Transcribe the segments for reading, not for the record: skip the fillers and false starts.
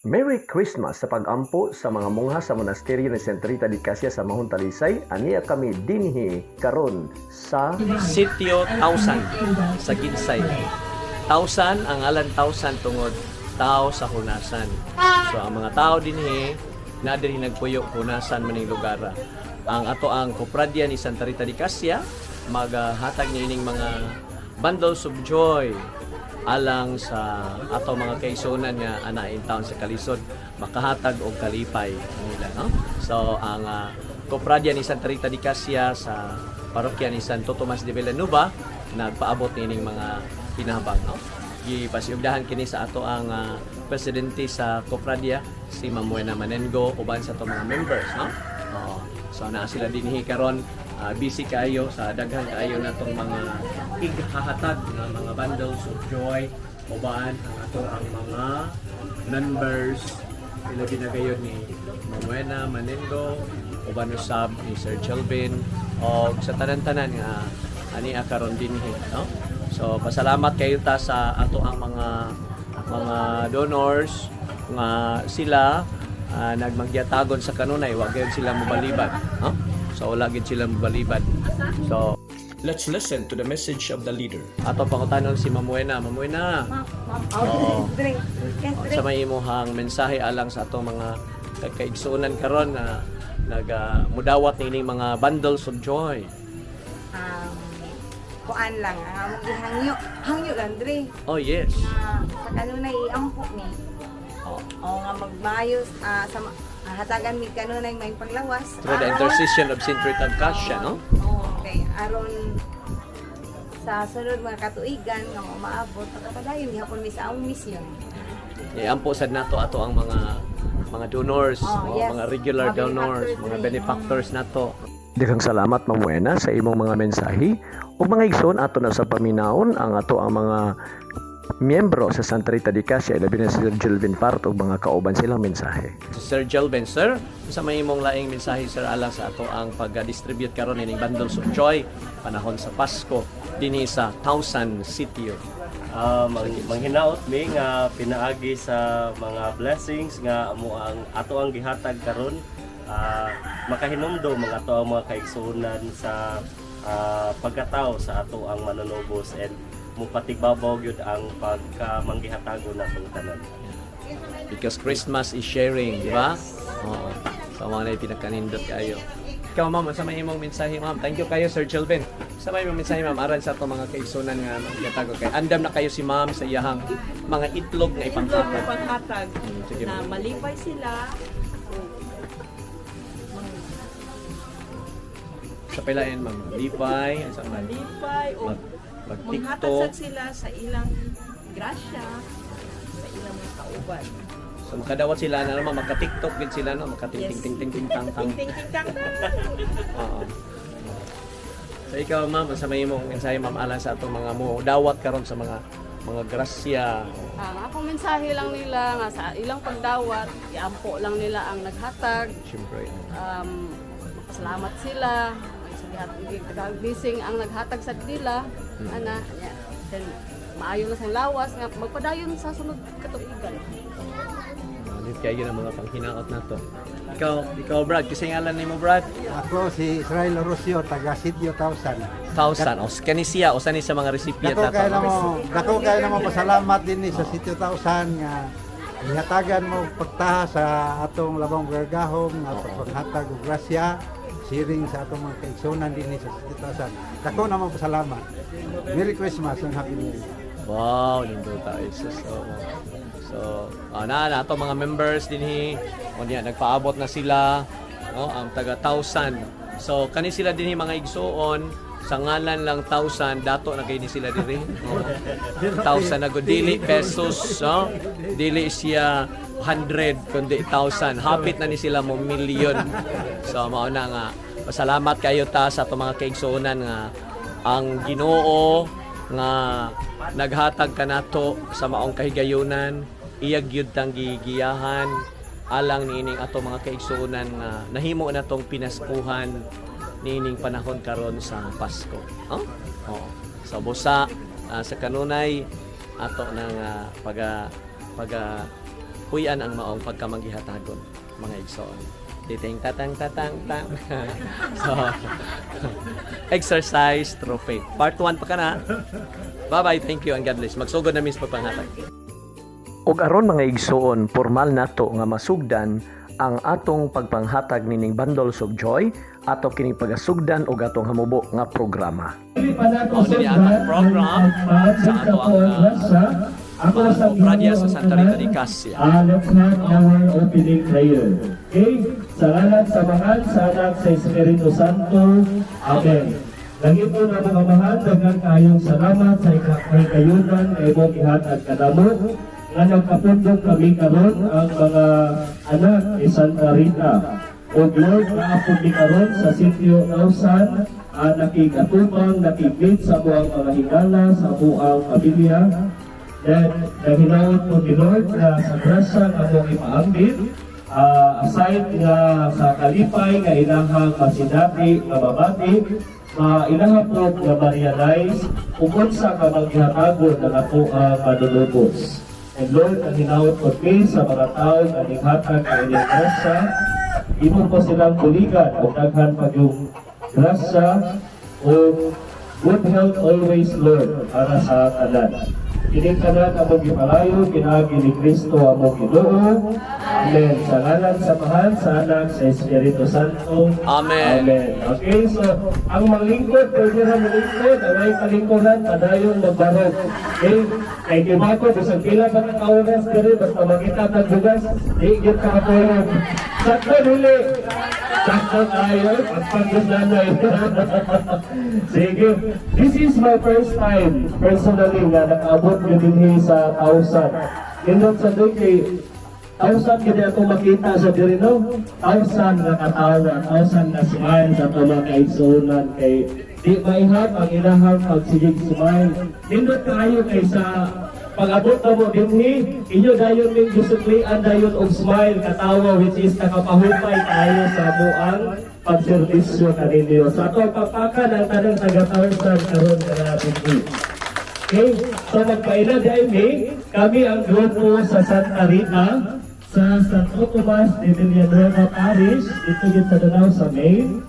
Merry Christmas sa pag-ampo sa mga mongha sa monasteryo ni Santa Rita di Casia sa Mahon Talisay. Aniya kami dinhi karon sa Sitio Tausan sa Kinsay. Tausan, ang alan Tausan tungod tao sa hunasan. So ang mga tao dinhi na dinhi nagpuyo hunasan maning lugar. Ang ato ang kopradya ni Santa Rita di Casia maghatag niining mga bundles of joy alang sa ato mga kaigsuonan nga ana in town sa kalisod makahatag og kalipay nila, no? So ang kopradya ni Santa Rita di Casia sa parokya ni Santo Tomas de Villanueva nagpaabot niining mga pinabang, no? Gipasiugdahan kini sa ato ang presidente sa kopradya si Ma'am Buena Manengo uban sa ato mga members, no? Oo. So naa sila dinhi karon busy kayo sa daghan kayo natong mga ighahatag nga mga bundles of joy uban ang ato ang mga members ila ginagayon ni Mamuena Manengo uban usab ni Sir Jelvin o sa tanan-tanan nga ani karon dinhi, no? So pasalamat kayo ta sa ato ang mga donors nga sila nagmagyatagon sa kanunay wa gyud sila mobalibad, no? So wala gid sila mobalibad. So let's listen to the message of the leader. Ato pangutanon si Mamuena. Mamuena. Oo. Sa may imong mensahe alang sa atong mga kaigsuonan karon na mudawat nining mga bundles of joy. Kuan lang ang among hangyo lang dre. Oh yes. Sa kanunay iampo ni. O nga magmayos sa hatagan mi kanunay may panglawas. Through the intercession of Saint Rita of Casia, no? Okay, aron sa sunod mga katuigan nga maabot pagpadayon gihapon mi sa among misyon. Ampo sad nato ato ang mga donors, yes. mga regular Mga donors, benefactors mga ni. benefactors nato. Daghang salamat Ma'am Buena sa imong mga mensahe ug mga igsoon ato na sa paminawon ang ato ang mga miyembro sa Santa Rita di Casia labi na si Sir Jelvin Part ug mga kauban silang mensahe. Sir Jelvin, sir, sa may imong laing mensahe sir alang sa ato ang pag-distribute karon ining bundles of joy panahon sa Pasko dinhi sa Tausan Sitio. Manghinaot mi nga pinaagi sa mga blessings nga amo ang ato ang gihatag karon makahinumdom mga ato ang mga kaigsuonan sa pagkatao sa ato ang manunubos and mupatigbabaw gyud ang pagkamanggihatago natong tanan. Because Christmas is sharing, di ba? Oo. So mga na pinakanindot kayo. Ikaw ma'am, sa may imong mensahe ma'am. Thank you kayo Sir Jelvin. Sa may imong mensahe ma'am aran sa ato mga kaigsuonan nga magatago kay. Andam na kayo si ma'am sa iyahang mga itlog na ipanghatag. Ipanghatag Sige, na ma'am. malipay sila. Sa pilain ma'am. Lipay, sa man. Malipay o Mag-TikTok. manghatasag sila sa ilang grasya, sa ilang mga kauban. So makadawat sila na naman, magka-TikTok din sila, no? Magka-ting-ting-ting-ting-tang-tang. Ting-ting-ting-tang. Oo. So ikaw ma'am, sa may imong mensahe ma'am alang sa atong mga mo dawat karon sa mga grasya. Ang akong mensahe lang nila nga sa ilang pagdawat, iampo lang nila ang naghatag. Siyempre. Salamat sila. Bising ang naghatag sa nila. Ana, then maayo na sa lawas nga magpadayon sa sunod katuigan. Nit kayo ng mga panghinaot na to. Ikaw Brad, kasi ngalan nimo Brad? Ako si Israel Orosio, taga Sitio Tausan. Tausan, o kanisiya, o sani sa mga recipient na to. Dako kayo na mo pasalamat din sa Sitio Tausan nga ihatagan mo pagtaha sa atong labang gargahom nga paghatag og grasya, sharing sa atong mga kaigsuonan din sa Sitio Tausan. Dako na mo pasalamat. Merry Christmas and Happy New Year. Wow, lindo tayo. So, na ato mga members dinhi, o niya nagpaabot na sila, no, ang taga Tausan. So kani sila dinhi mga igsuon sa ngalan lang Tausan, dato na kay ni sila diri. Tausan na gud dili pesos, no? Dili siya 100 kundi 1,000. Hapit na ni sila mo milyon. So mao na nga pasalamat kayo ta sa ato mga kaigsuonan nga ang Ginoo nga naghatag kanato sa maong kahigayunan, iyag gyud tang gigiyahan alang niining ato mga kaigsuonan nga nahimo na tong pinaskuhan niining panahon karon sa Pasko. Oh? Oo. So busa sa kanunay ato nang huyan ang maong pagkamangihatagon, mga igsoon. Titing tatang tatang tang. So, exercise through faith. Part 1 pa ka na. Bye-bye, thank you, and God bless. Magsugod na mis pagpanghatag. Ug aron mga igsoon, formal nato nga masugdan ang atong pagpanghatag nining Bundles of Joy ato kining pagasugdan og atong hamubo nga programa. O, dili atong program sa ato ang Radya sa Santa Rita de Casia. Let's have our opening prayer. Okay? Sa ngalan sa Mahal, sa Anak, sa Espiritu Santo. Amen. Langit po na mga mahal, daghang kayong salamat sa ikakayunan na imong ihatag kadamo nga nagkapundok kami karon ang mga anak ni Santa Rita. O Lord, naapod ni karon sa sitio Nausan, nakikatubang, nakikit sa buang mga higala, sa buang pamilya. Then, nahinawot po ni Lord na sa grasya nga mong ipaambit, aside nga sa kalipay, nga inahang masinati, mababati, ilahap po nga ma-realize kung sa kamangihatagon na ako ang manunubos. And Lord, ang hinawot po kayo sa mga tao na ninghatag na inyong grasya, imo po silang buligan o daghan pag yung grasya o good health always, Lord, para sa kanan. Kining kanan among gipalayo, pinagi ni Kristo among Ginoo. Amen. Sa ngalan sa Mahal, sa Anak, sa Espiritu Santo. Amen. Amen. Okay, so ang malingkod, pwede na malingkod, ang may kalingkoran, padayon magbarog. Okay? Kay Kibato, bisang pila ba ng kaunas kari, basta makita ng bugas, higit ka katulog. Sakto nili. Sakto tayo, pagpagdaslanay. Sige. This is my first time, personally, na nakaabot ko din sa 1,000. Indot sa doon kay 1,000 kaya ako makita sa Dirino, 1,000 na katawa, 1,000 na smile sa mga kaigsunan kay di maihap ang ilahang pagsigig smile. Nindot kayo kay sa pag-abot na mo dinhi, inyo dayon ning disuklian dayon og smile katawa which is nakapahupay tayo sa buang pagserbisyo kaninyo. Sa ato papakan ang tanang taga-Tausan karon karapit ni. Okay, so magpaila dahil kami ang grupo sa Santa Rita sa Santo Tomas de Villanueva Parish, dito yun sa Danao sa Maine.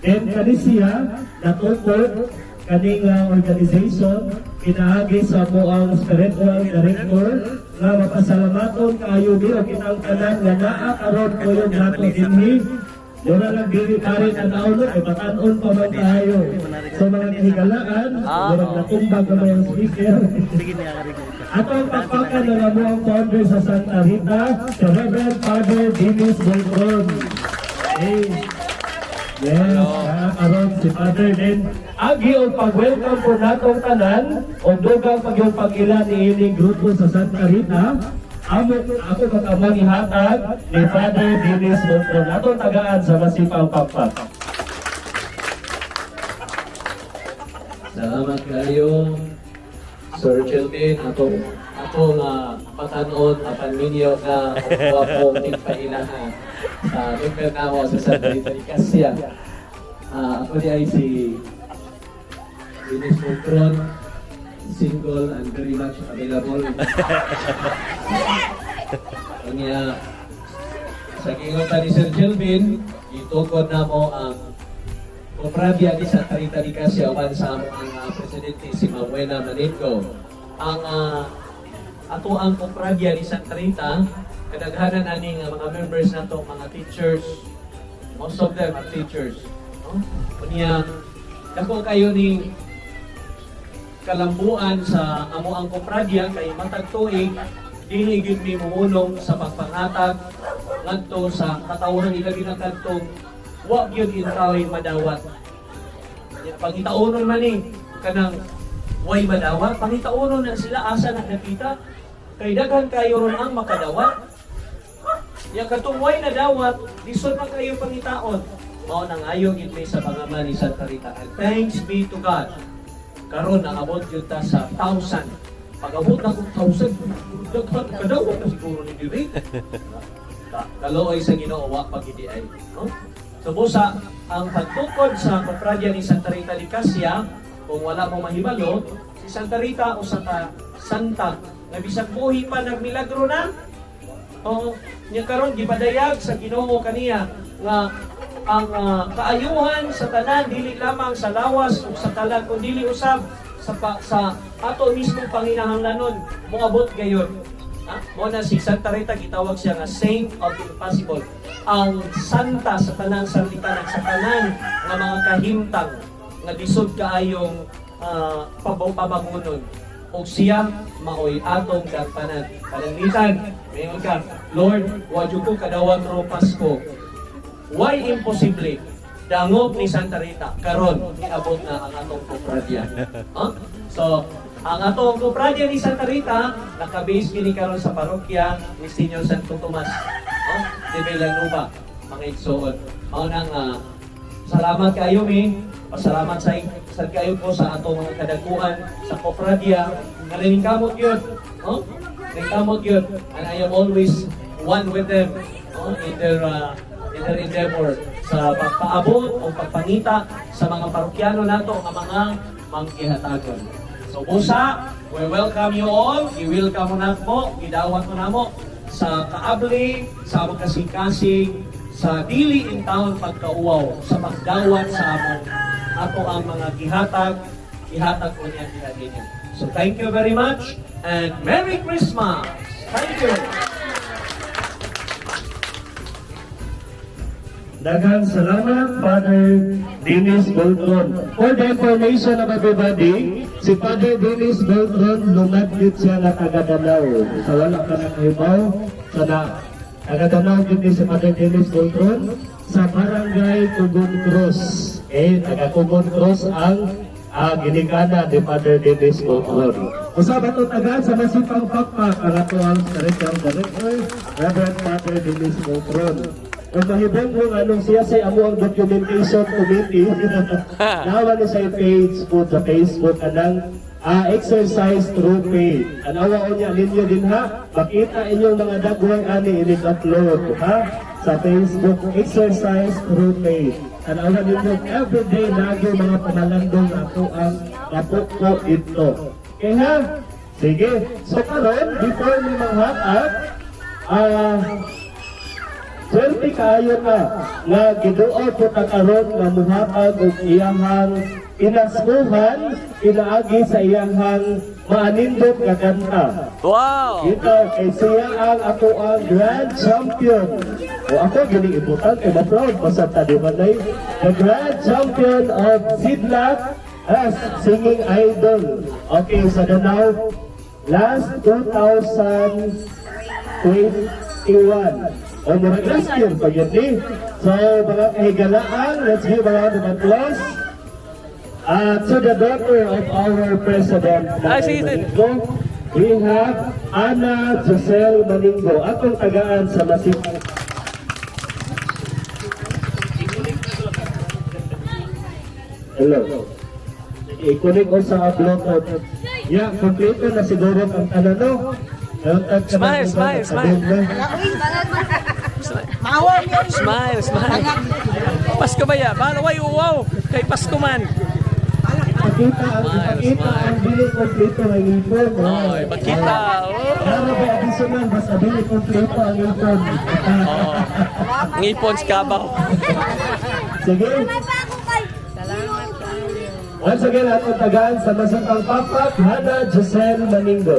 Then kanisiya, natupod kaning organization, pinaagi sa buang spiritual director na mapasalamaton kayo niyo kitang tanan nga naa karon ko yung nato dinhi. Wala lang dili karin ang naulo, ay batanon pa man tayo. So mga kahigalaan, walang natumbag na may speaker. Ato ang papakan na nga mo ang founder sa Santa Rita, si Reverend Father Dennis Beltron. Okay. Yes, karon si Father din. Agi o pag-welcome po natong tanan, o dugang pag-ilan ni ining grupo sa Santa Rita. Ako katamang ihatag ni Father Dennis Beltron. Atong tagaan sa masipang pagpat. Salamat kayo, Sir Chilton. Ako nga patanon, paninyo na kuha pong ipailahan sa lugar na ako sa Santa Rita de Casia. Ako di ay si Dennis Beltron, single and very much available. Kanya sa kingontan ni Sir Jelvin, itukod na mo ang Kopradya di Santa Rita de Casia uban sa among presidente si Manuela Manetco. Ang ato ang Kopradya di Santa Rita, kadaghanan ani nga mga members nato, mga teachers, most of them are teachers. No? Kunya dako kayo ni kalambuan sa amo ang Kopradya kay matag tuig dili gyud mi muulong sa pagpangatag ngadto sa katawhan ilabi ng kadtong wa gyud intaway madawat. Pangitaunon man ni kanang way madawat, pangitaunon na sila asa na nakita kay daghan kayo ron ang makadawat. Ya katong way na dawat, lisod na kayo pangitaon. Mao nang ayo gid mi sa pangaman ni Santa Rita. And thanks be to God. Karon naabot yun ta sa 1,000. Pag-abot na kong 1,000, kadawat na siguro ni Diri. Kaloy sa Ginoo wa pagidi ay. No? So busa, ang pagtukod sa Kopradya ni Santa Rita de Casia, kung wala mo mahibalo, si Santa Rita o Santa nga bisag buhi pa nagmilagro na. O nya karon gipadayag sa Ginoo kaniya nga ang kaayuhan sa tanan dili lamang sa lawas ug sa kalag kundi dili usab sa ato mismo panginahanglanon moabot gayon. Mo na si Santa Rita gitawag siya nga Saint of the Impossible. Ang santa sa tanang sanlitan sa tanan nga mga kahimtang nga lisod kaayong pabangunon. O siya maoy atong gagpanan. Pananglitan, mayon ka, Lord, wadyo ko kadawat ro Pasko. Why imposible? Dangog ni Santa Rita, karon niabot na ang atong kopradya. So, ang atong kopradya ni Santa Rita, nakabase gini karon sa parokya ni Senyor Santo Tomas. De Villanueva, mga igsoon. Mao nang salamat kayo mi. Pasalamat sa kayo po sa atong mga kadaguan sa kopradya. Narinig kamot yun. Nagkamot yun. And I am always one with them in their endeavor sa pagpaabot o pagpangita sa mga parokyano nato ang mga manggihatagon. So busa, we welcome you all. I-welcome mo na po, idawat mo na mo sa kaabli, sa among kasing-kasing, sa dili in town pagkauaw, sa pagdawat sa among ato ang mga gihatag ko niya niya. So thank you very much and Merry Christmas! Thank you! Daghang salamat, Father Dennis Boltron. For the information of everybody, si Father Dennis Boltron, lumaglit siya na taga-Danao. Sa wala ka nakahibaw, sana taga-Danao din si Father Dennis Boltron sa Barangay Tugon Cross. Taga-Tugon Cross ang ginikana ni Father Dennis Boltron. Usab ato tagaan sa masipang pakpak ang ato ang spiritual director, Reverend Father Dennis Boltron. Kung mahibong kung anong siya sa amo ang documentation committee, nawa ni sa page po sa Facebook anang exercise through faith. Anawa o niya ninyo din ha, makita inyong mga dagwang ani in-upload ha sa Facebook, exercise through faith. Anawa ninyo everyday lagi mga panalandong ato ang napukpo ito. Kaya sige, so karon before ni manghatag, swerte kaayo na nga giduo po ta karon nga muhatag og iyahang inaskuhan pinaagi sa iyahang maanindot nga kanta. Wow! Ito kay siya ang ako ang grand champion. O ako gini ibutan kay ma-proud pasad ta di ba nay? The grand champion of Sidlak as singing idol. Okay, sa Danao last 2021. O murag last year pa yun eh. So mga kahigalaan, let's give a round of applause to the daughter of our President Maningo. We have Ana Giselle Maningo, atong tagaan sa Masipang. Hello. I-connect ko sa Bluetooth. Yeah, kompleto na siguro ang tanano. Smile, smile, smile. Smile, smile. Pasko ba ya? Paano way uwaw? Kay Pasko man. Pakita ang dili kompleto ng info. Oy, pakita. Para ba additional basta dili kompleto ang info. Ngipon sa kabaw. Sige. Once again, atong tagaan sa Masipang Pakpak, Hana Giselle Maningo.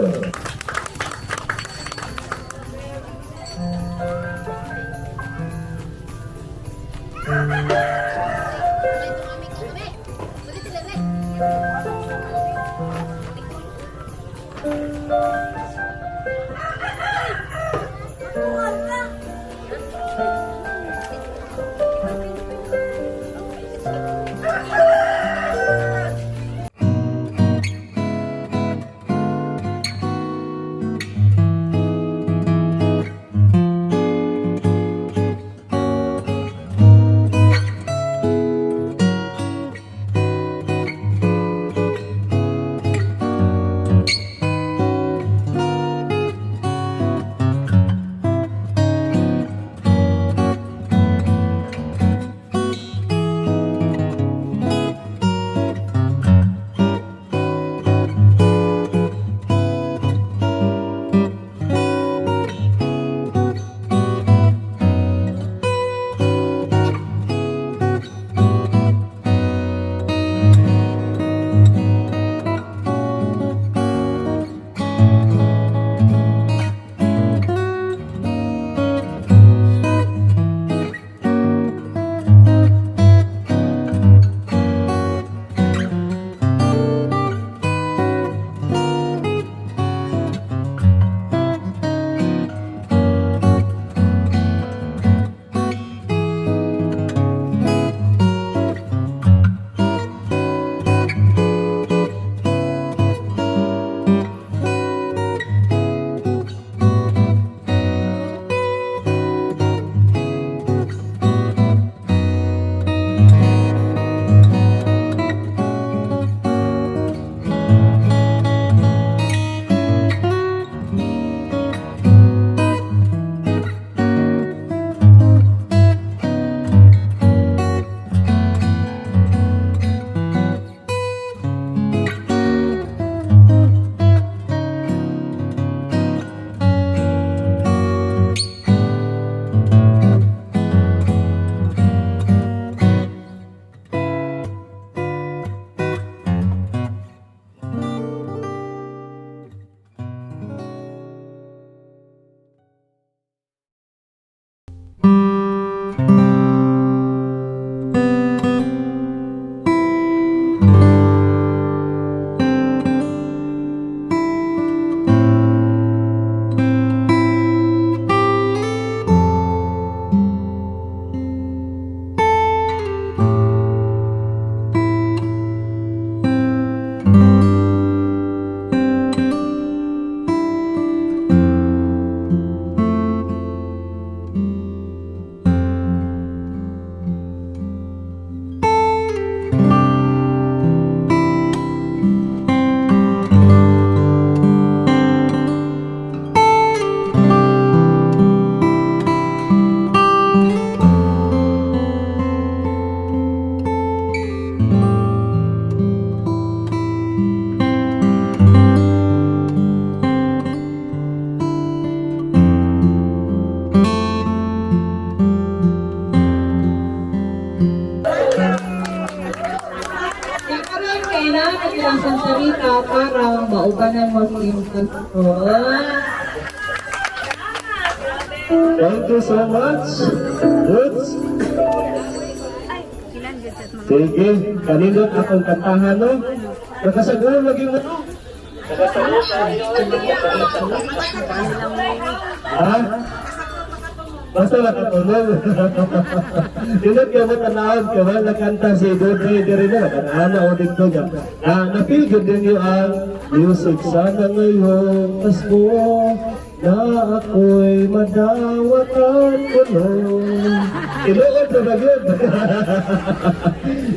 para maubanan mo sa iyong gusto. Thank you so much. Roots. Sige, kanindot akong kantahan, no? Nakasagulo lagi mo, no? Nakasagulo tayo. Ha? Basta nakatulog. Dinot ka mo tanawag ka ba? Nakanta si Dodre di rin na. Nakanahan na o dito niya. Na-feel good din yung ang music. Sana ngayong Pasko na ako'y madawat at kulong. Iluot na ba yun?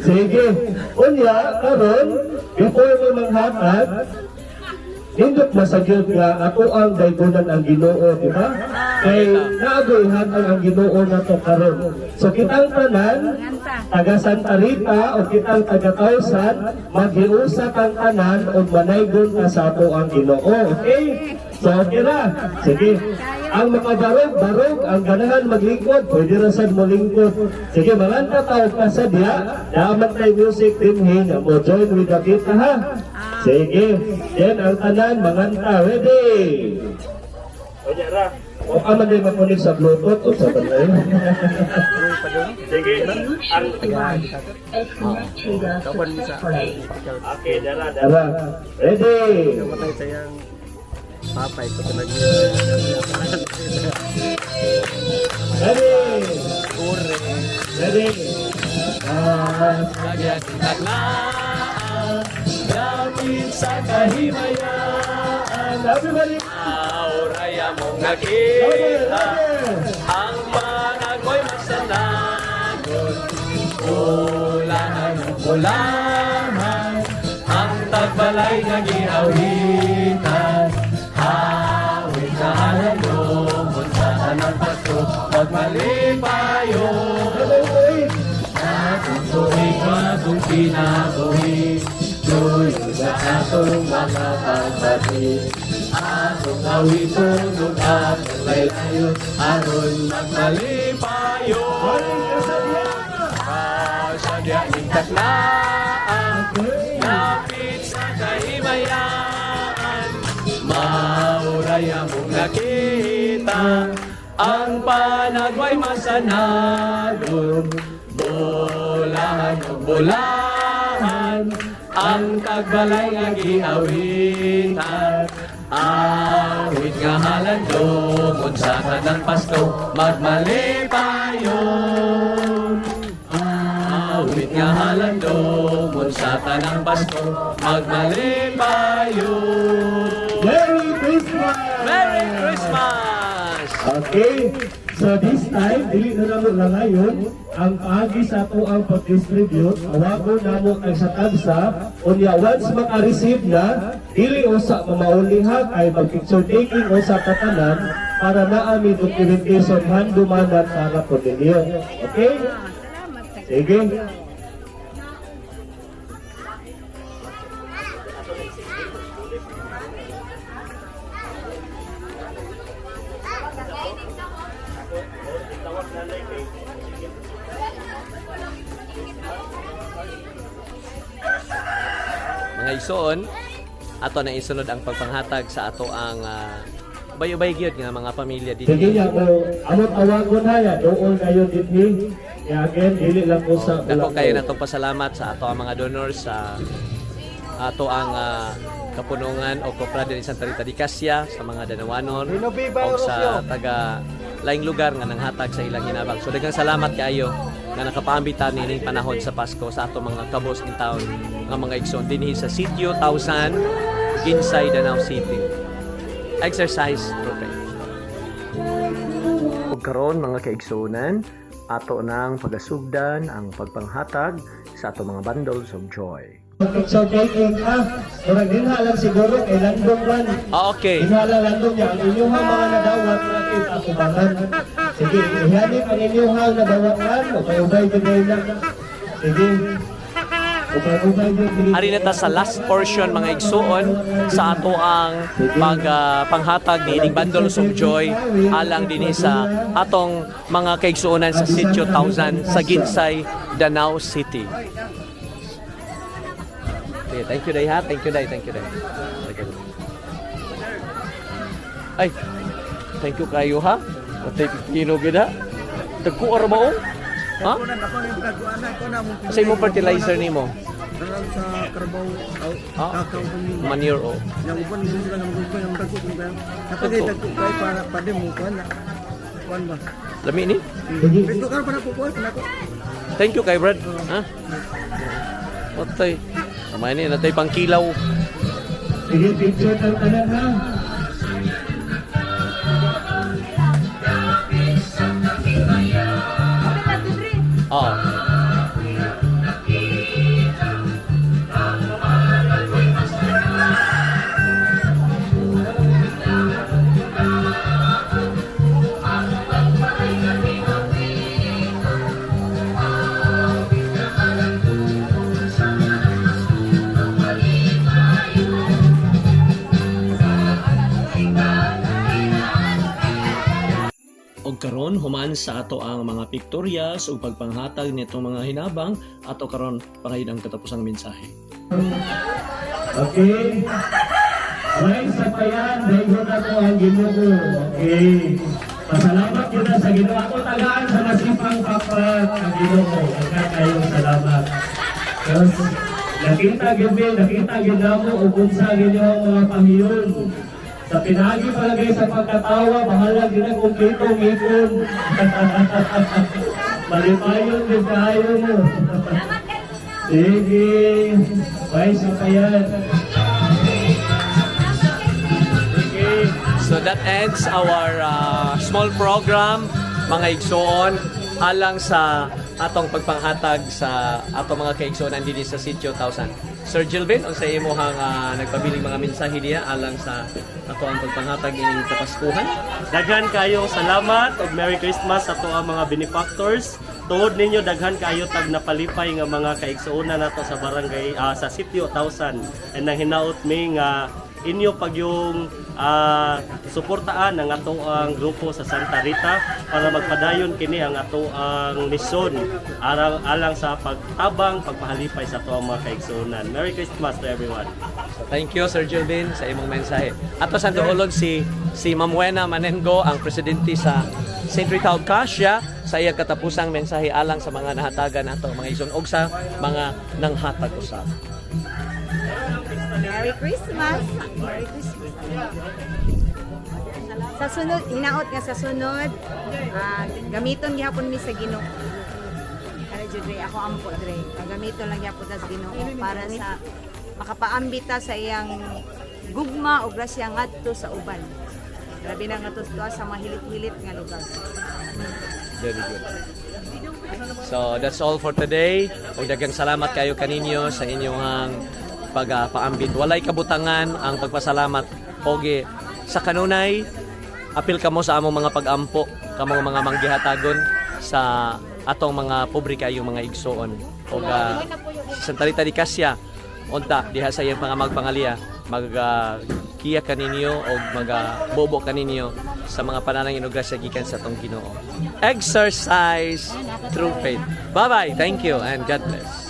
Sige. Unya, karon, before mo manghatag, hindot masagyod nga ako ang daygunan ang Ginoo, di ba? Kay naagoyhan ang Ginoo na to karon. So kitang tanan, taga Santa Rita o kitang taga Tausan, maghiusap ang tanan o manaygon ka sa ato ang Ginoo. Okay? So okay na. Sige. Ang mga barog, ang ganahan maglingkod, pwede rin sad mo lingkod. Sige, mga tawag ka sa diya, dapat tayo music din mo join with the beat ha. Sige, yan ang tanan, manganta, ready! O ra, o aman din mapunig sa Bluetooth o sa balay. Sige, ang... Okay, dara. Ready! Papay ko talaga. Ready! Ure. Ready! Lagyan taglaan. Lapit sa kahimayaan. Everybody! Auraya mong nakita. Ang panagoy masanagon. Ulahan ng ulahan. Ang tagbalay ng ihawitan. Hawit na halalong sa tanang Pasko. Magmalipayo. Atong tuwing atong pinabuhi. Tuyo sa atong mga pagbati. Atong awitong at laylayon. Aron magmalipayo. Kasadya ng taklaan. Lapit sa kahimayaan. Mauraya mong nakita. Ang panagway masanagon. Bolahan o bolahan. Ang tagbalay nga giawitan. Awit nga halandong sa tanang Pasko magmalipayon. Awit nga halandong sa tanang Pasko magmalipayon. Merry Christmas! Merry Christmas! Okay, so this time, dili na namo lang ngayon, ang paagi sa ato ang pag-distribute, awagon namo kay sa tagsa, unya once maka-receive na, dili usa mamaulihan ay mag-picture taking o sa katanan para naami documentation handumanan para po ninyo. Okay? Sige. Mga igsoon, ato na isunod ang pagpanghatag sa ato ang ubay-ubay gyud nga mga pamilya dito. Sige niya ko, amot awagon haya, doon kayo dito. Kaya again, dili lang po sa Dako kayo na itong pasalamat sa ato ang mga donors sa ato ang kapunungan o Cofradia ni Santa Rita de Casia sa mga Danawanon o sa taga laing lugar nga nanghatag sa ilang hinabang. So daghang salamat kaayo nga nakapaambitan nining panahon sa Pasko sa ato mga kabos in town nga mga igsoon dinhi sa Sitio Tausan, inside Danau City. Exercise perfect. Ug karon mga kaigsunan, ato nang pagasugdan ang pagpanghatag sa ato mga bundles of joy. So, taking murag din halang siguro kay Landong man. Okay. Inhala Landong niya, ang inyong mga nadawat natin asubangan. Sige, ihanip ang inyong nadawat man, o kay ubay din na. Sige. O kay ubay din. Ari na ta sa last portion mga igsuon sa ato ang panghatag ni Bundles of Joy alang dinhi sa atong mga kaigsuonan sa Sitio Tausan sa Ginsay, Danau City. Sige, thank you day ha. Thank you day. Thank you day. Ay, thank you kayo ha. Matay pipino gida. Dagko ara mo? Ha? Sa imong fertilizer nimo? Sa Carabao, kakao ko ni Manure o. yang uban din sila ng gusto yung dagko kung kaya. Kapag dagko kay para pwede mo kuan na. Kuan ba? Lami ni? Dagko ka para ko kuan na ko. Thank you kay Brad. Ha? Matay. Kamay ni natay pangkilaw. Sige, picture ng tanan ha. Oh. Og karon human sa ato ang mga pictorias ug pagpanghatag nitong mga hinabang ato karon pangayud ang katapusang mensahe. Okay. Alay sa payan, dahil na ko ang Ginoo. Okay. Pasalamat kita sa Ginoo. Ako tagaan sa masipang pakpat ang Ginoo. Agad kayong salamat. Yes. Nakita ginamo ug unsa ginyo mga pahiyon. Sa pinagi palagay sa pagkatawa, bahala ginag kung kitong ikon. Malipayon din kayo mo. Sige. Bye sa payan. So that ends our small program, mga igsoon, alang sa atong pagpanghatag sa atong mga kaigsoonan dinhi sa Sitio Tausan. Sir Gilvin, unsa imong nagpabiling mga mensahe diya alang sa ato ang pagpanghatag ining Kapaskuhan? Daghan kayo salamat ug Merry Christmas sa ato ang mga benefactors. Tuod ninyo daghan kayo tag napalipay nga mga kaigsuonan nato sa barangay sa Sitio Tausan. And nang hinaot mi nga inyo pag yung suportaan ang ato ang grupo sa Santa Rita para magpadayon kini ang ato ang misyon alang sa pagtabang pagpahalipay sa ato ang mga kaigsuonan. Merry Christmas to everyone. So thank you Sir Gilvin sa imong mensahe. Ato sa duolog si Ma'am Wena Manengo, ang presidente sa St. Rita ug Cassia, sa iyang katapusang mensahe alang sa mga nahatagan nato mga igsoon og sa mga nanghatag usab. Merry Christmas! Merry Christmas! Sa sunod, hinaot nga sa sunod, gamiton gihapon mi sa Ginoo. Kaya Dre, ako ampo Dre. Gamiton lang gihapon sa Ginoo para sa makapaambita sa iyang gugma o grasya ngadto sa uban. Grabe na nga to sa mga hilit-hilit nga lugar. Very good. So that's all for today. Ug daghang salamat kayo kaninyo sa inyong pagpaambit. Walay kabutangan ang pagpasalamat. Oge sa kanunay apil kamo sa among mga pag-ampo, kamong mga manggihatagon sa atong mga pobre kayong mga igsoon. Og Santa Rita di Cassia unta diha sa iyang mga magpangalia kiya kaninyo o bobo kaninyo sa mga pananang inugrasya gikan sa tong Ginoo. Exercise through faith. Bye-bye. Thank you and God bless.